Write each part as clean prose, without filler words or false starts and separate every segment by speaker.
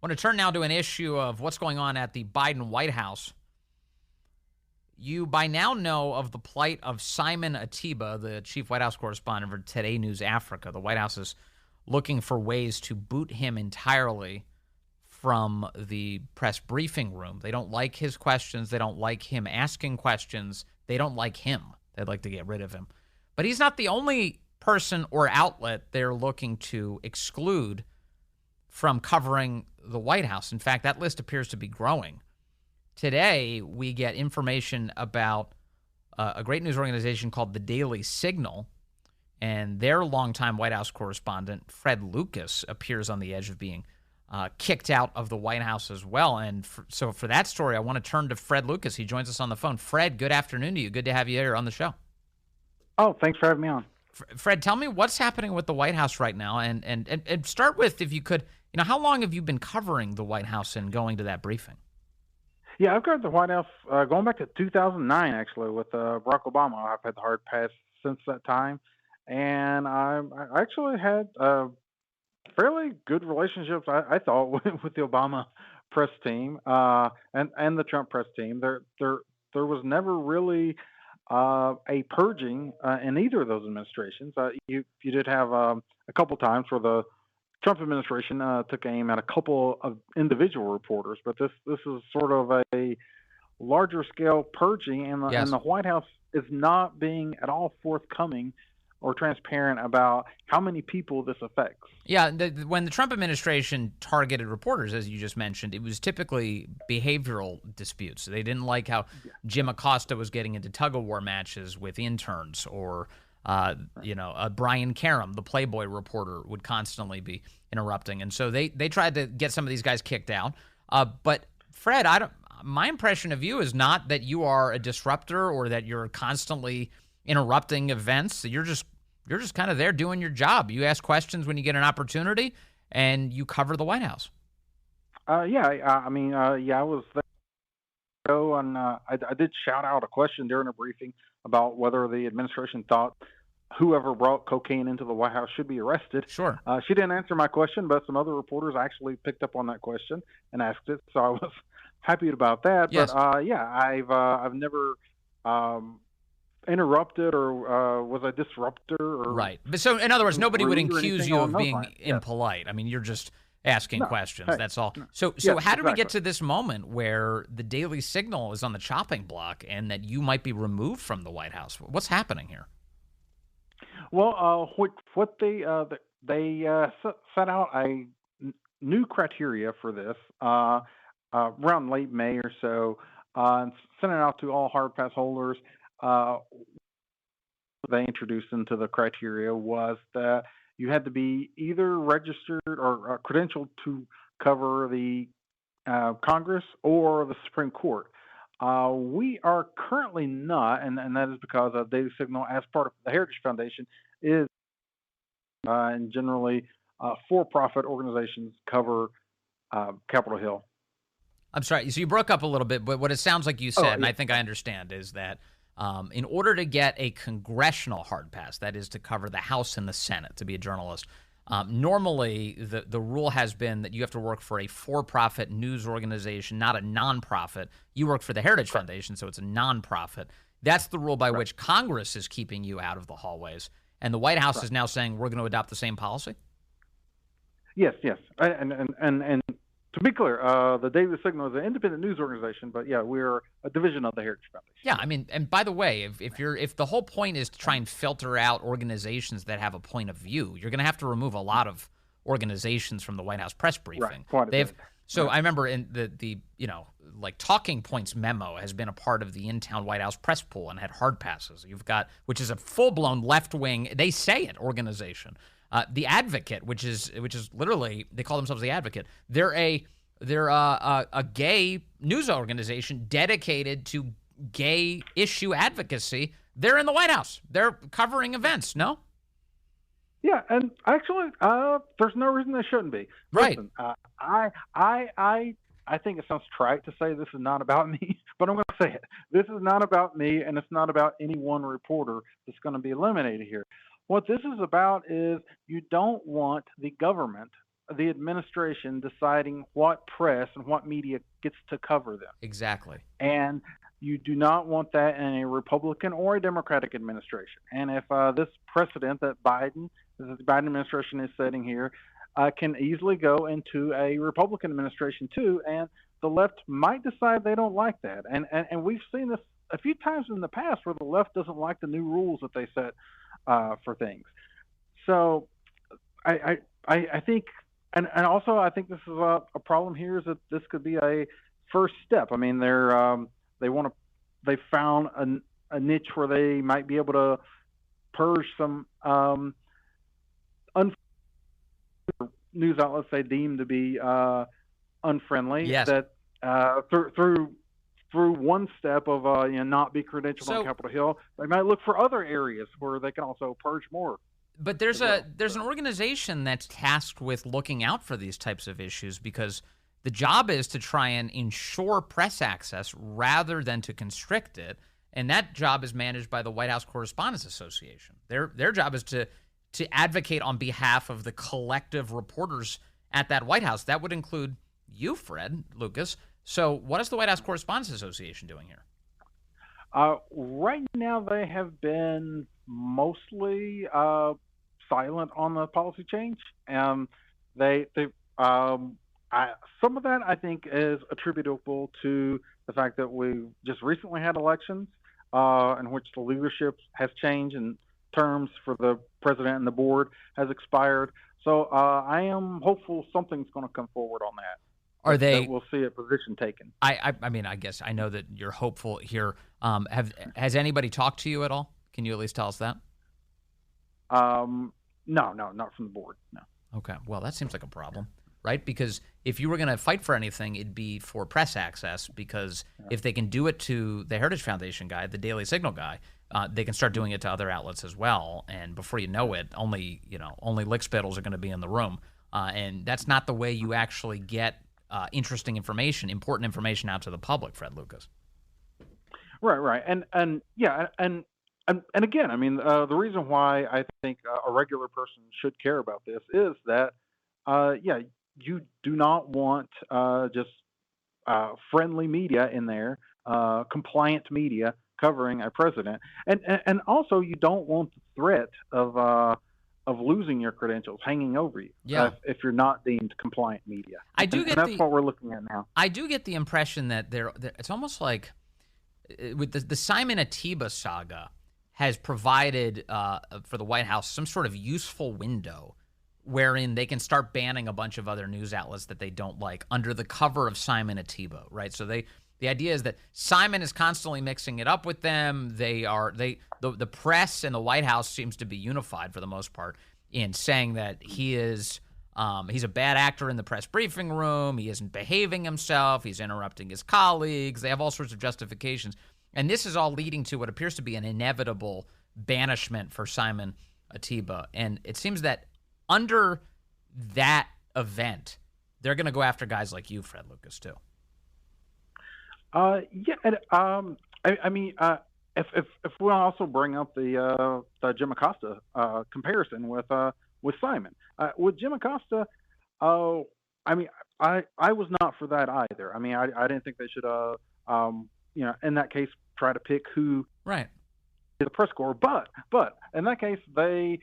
Speaker 1: want to turn now to an issue of what's going on at the Biden White House. You by now know of the plight of Simon Atiba, the chief White House correspondent for Today News Africa. The White House is looking for ways to boot him entirely from the press briefing room. They don't like his questions. They don't like him asking questions. They don't like him. They'd like to get rid of him. But he's not the only person or outlet they're looking to exclude from covering the White House. In fact, that list appears to be growing. Today, we get information about a great news organization called the Daily Signal, and their longtime White House correspondent, Fred Lucas, appears on the edge of being kicked out of the White House as well. And so for that story, I want to turn to Fred Lucas. He joins us on the phone. Fred, good afternoon to you. Good to have you here on the show.
Speaker 2: Oh, thanks for having me on.
Speaker 1: Fred, tell me what's happening with the White House right now, and start with, if you could, how long have you been covering the White House and going to that briefing?
Speaker 2: Yeah, I've covered the White House going back to 2009, actually, with Barack Obama. I've had the hard pass since that time, and I actually had fairly good relationships, I thought, with the Obama press team and the Trump press team. There was never really a purging in either of those administrations. You did have a couple times where the Trump administration took aim at a couple of individual reporters, but this is sort of a larger scale purging, and the White House is not being at all forthcoming or transparent about how many people this affects.
Speaker 1: Yeah, when the Trump administration targeted reporters, as you just mentioned, it was typically behavioral disputes. They didn't like how Jim Acosta was getting into tug-of-war matches with interns, or Brian Karam, the Playboy reporter, would constantly be interrupting. And so they tried to get some of these guys kicked out. But Fred, my impression of you is not that you are a disruptor or that you're constantly interrupting events. You're just kind of there doing your job. You ask questions when you get an opportunity, and you cover the White House.
Speaker 2: I was there, and I did shout out a question during a briefing about whether the administration thought whoever brought cocaine into the White House should be arrested.
Speaker 1: Sure.
Speaker 2: She didn't answer my question, but some other reporters actually picked up on that question and asked it, so I was happy about that.
Speaker 1: Yes.
Speaker 2: But I've never interrupted or was a disruptor. Or
Speaker 1: right. So in other words, nobody would accuse you of being impolite. I mean, you're just asking questions.
Speaker 2: Hey,
Speaker 1: that's all.
Speaker 2: No.
Speaker 1: So how did we get to this moment where the Daily Signal is on the chopping block and that you might be removed from the White House? What's happening here?
Speaker 2: Well, what they set out a new criteria for this around late May or so, and sent it out to all hard pass holders. They introduced into the criteria was that you had to be either registered or credentialed to cover the Congress or the Supreme Court. We are currently not, and that is because Daily Signal, as part of the Heritage Foundation, is and generally for-profit organizations cover Capitol Hill.
Speaker 1: I'm sorry, so you broke up a little bit, but what it sounds like you said, and I think I understand, is that in order to get a congressional hard pass, that is to cover the House and the Senate, to be a journalist, normally the rule has been that you have to work for a for-profit news organization, not a nonprofit. You work for the Heritage Foundation, so it's a nonprofit. That's the rule by which Congress is keeping you out of the hallways. And the White House is now saying we're going to adopt the same policy?
Speaker 2: Yes. And to be clear, the Daily Signal is an independent news organization, but we're a division of the Heritage Foundation.
Speaker 1: Yeah, I mean, and by the way, if the whole point is to try and filter out organizations that have a point of view, you're going to have to remove a lot of organizations from the White House press briefing.
Speaker 2: Right,
Speaker 1: So I remember in the talking points memo has been a part of the in-town White House press pool and had hard passes. You've got, which is a full-blown left-wing, they say it, organization. The Advocate, which is literally, they call themselves the Advocate. They're a gay news organization dedicated to gay issue advocacy. They're in the White House. They're covering events. No.
Speaker 2: Yeah, and actually, there's no reason they shouldn't be.
Speaker 1: Right.
Speaker 2: Listen, I think it sounds trite to say this is not about me, but I'm going to say it. This is not about me, and it's not about any one reporter that's going to be eliminated here. What this is about is you don't want the government the administration deciding what press and what media gets to cover them.
Speaker 1: Exactly.
Speaker 2: And you do not want that in a Republican or a Democratic administration. And if this precedent that the Biden administration is setting here, can easily go into a Republican administration too, and the left might decide they don't like that. And we've seen this a few times in the past where the left doesn't like the new rules that they set for things. So I think, and also I think this is a problem here, is that this could be a first step. I mean, they found a niche where they might be able to purge some news outlets they deem to be unfriendly.
Speaker 1: Yes.
Speaker 2: That through one step of not be credentialed on Capitol Hill, they might look for other areas where they can also purge more.
Speaker 1: But there's an organization that's tasked with looking out for these types of issues, because the job is to try and ensure press access rather than to constrict it. And that job is managed by the White House Correspondents Association. Their job is to advocate on behalf of the collective reporters at that White House. That would include you, Fred Lucas. So what is the White House Correspondents Association doing here?
Speaker 2: Right now, they have been mostly silent on the policy change. Some of that, I think, is attributable to the fact that we just recently had elections in which the leadership has changed and terms for the president and the board has expired. So I am hopeful something's going to come forward on that. That we'll see a position taken.
Speaker 1: I mean, I guess I know that you're hopeful here. Has anybody talked to you at all? Can you at least tell us that?
Speaker 2: No, not from the board. No.
Speaker 1: Okay. Well, that seems like a problem, right? Because if you were going to fight for anything, it'd be for press access, because if they can do it to the Heritage Foundation guy, the Daily Signal guy, they can start doing it to other outlets as well. And before you know it, only lick spittles are going to be in the room. And that's not the way you actually get interesting information, important information out to the public, Fred Lucas.
Speaker 2: Right. And again, I mean, the reason why I think a regular person should care about this is that, you do not want just friendly media in there, compliant media covering a president, and also you don't want the threat of losing your credentials hanging over you if you're not deemed compliant media. That's what we're looking at now.
Speaker 1: I do get the impression that it's almost like with the Simon Atiba saga has provided for the White House some sort of useful window wherein they can start banning a bunch of other news outlets that they don't like under the cover of Simon Atiba, right? So the idea is that Simon is constantly mixing it up with them. The press and the White House seems to be unified for the most part in saying that he's a bad actor in the press briefing room. He isn't behaving himself. He's interrupting his colleagues. They have all sorts of justifications. And this is all leading to what appears to be an inevitable banishment for Simon Atiba. And it seems that under that event, they're going to go after guys like you, Fred Lucas, too.
Speaker 2: And I mean, if we also bring up the Jim Acosta comparison with Simon, with Jim Acosta, I mean, I was not for that either. I mean, I didn't think they should, in that case, try to pick who
Speaker 1: right
Speaker 2: the press corps. But in that case, the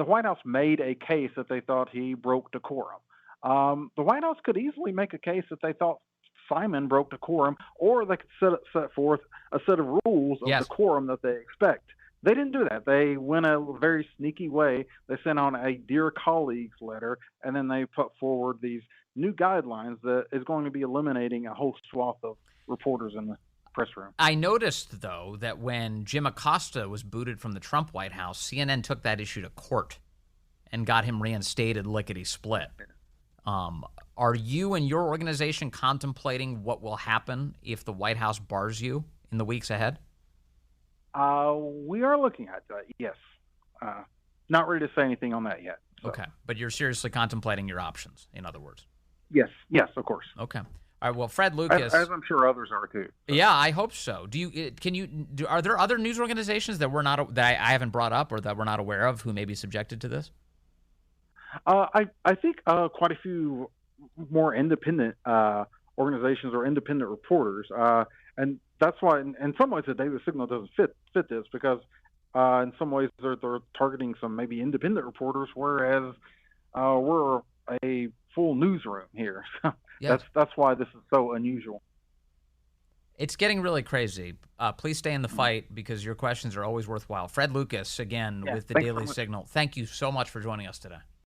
Speaker 2: White House made a case that they thought he broke decorum. The White House could easily make a case that they thought Simon broke decorum, or they could set forth a set of rules of decorum that they expect. They didn't do that. They went a very sneaky way. They sent on a Dear Colleagues letter, and then they put forward these new guidelines that is going to be eliminating a whole swath of reporters in the press room.
Speaker 1: I noticed, though, that when Jim Acosta was booted from the Trump White House, CNN took that issue to court and got him reinstated lickety-split. Are you and your organization contemplating what will happen if the White House bars you in the weeks ahead?
Speaker 2: We are looking at that, yes. Not ready to say anything on that yet. So.
Speaker 1: Okay, but you're seriously contemplating your options, in other words?
Speaker 2: Yes, of course.
Speaker 1: Okay. All right, well, Fred Lucas...
Speaker 2: As I'm sure others are, too. So.
Speaker 1: Yeah, I hope so. Are there other news organizations that I haven't brought up or that we're not aware of who may be subjected to this?
Speaker 2: I think quite a few more independent organizations or independent reporters, and that's why, in some ways, the daily signal doesn't fit this because in some ways they're targeting some maybe independent reporters, whereas we're a full newsroom here. So
Speaker 1: Yeah.
Speaker 2: that's why this is so unusual.
Speaker 1: It's getting really crazy. Please stay in the fight because your questions are always worthwhile. Fred Lucas, again,
Speaker 2: Yeah,
Speaker 1: with the
Speaker 2: thanks so
Speaker 1: Daily
Speaker 2: much.
Speaker 1: Signal. Thank you so much for joining us today.